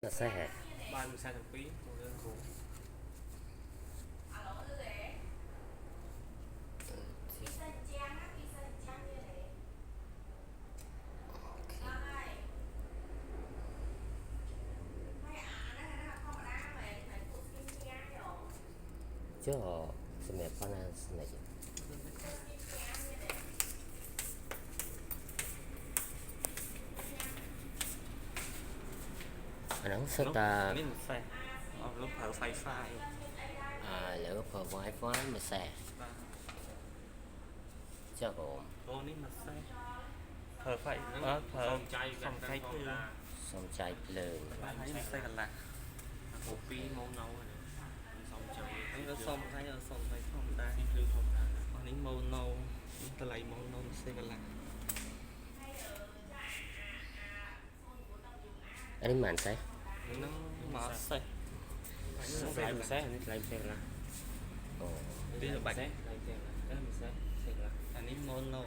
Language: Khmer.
Là xe. បានមួយ42មករឿងគ្រូ Chứ xem mẹ con ăn này nó sao ta នេះមិនសេះអស់លោកប្រើ Wi-Fi lỡ phở wifi mà xe បាទ chắc ổn អូនេះមិនសេះប្រើ Wi-Fi ប្រើសំចៃសំចៃគឺ xong chạy lên បាទហើយមិនសេះកន្លះហូប2ម៉ោងនៅហ្នឹងសំចៃហ្នឹងសុំហើយសុំហើយធម្មតានេះគឺធម្មតាអស់នេះម៉ោណូតម្លៃម៉ោណូមិនសេះកន្លះ anh ấy màn xe ហ្នឹងមកសេះមិនសេះនេះថ្លៃផ្សេងឡា ồ ពីបាច់សេះថ្លៃផ្សេងឡាមិនសេះសេះឡាអានេះម៉ោណូ